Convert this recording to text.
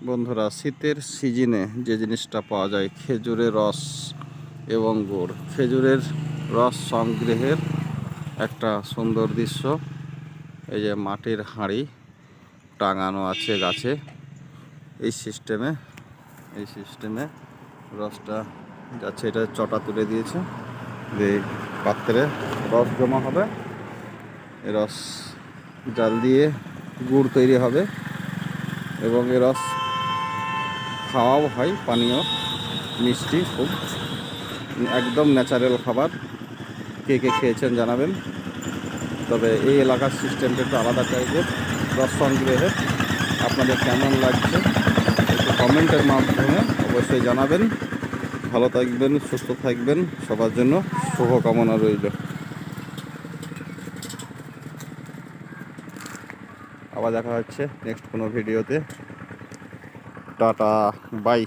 বন্ধুরা, শীতের সিজনে যে জিনিসটা পাওয়া যায় খেজুরের রস এবং গুড়। খেজুরের রস সংগ্রহের একটা সুন্দর দৃশ্য। এই যে মাটির হাঁড়ি টাঙানো আছে গাছে, এই সিস্টেমে রসটা যাচ্ছে। এটা চটা তুলে দিয়েছে, যে পাত্রে রস জমা হবে। এই রস জাল দিয়ে গুড় তৈরি হবে এবং এই রস খাওয়াও হয়, পানীয় মিষ্টি, খুব একদম ন্যাচারাল খাবার। কে কে খেয়েছেন জানাবেন। তবে এই এলাকার সিস্টেমটা একটু আলাদা টাইপের রস সংগ্রহের। আপনাদের কেমন লাগছে একটু কমেন্টের মাধ্যমে অবশ্যই জানাবেন। ভালো থাকবেন, সুস্থ থাকবেন, সবার জন্য শুভকামনা রইল। আবার দেখা হচ্ছে নেক্সট কোনো ভিডিওতে। Tata, by.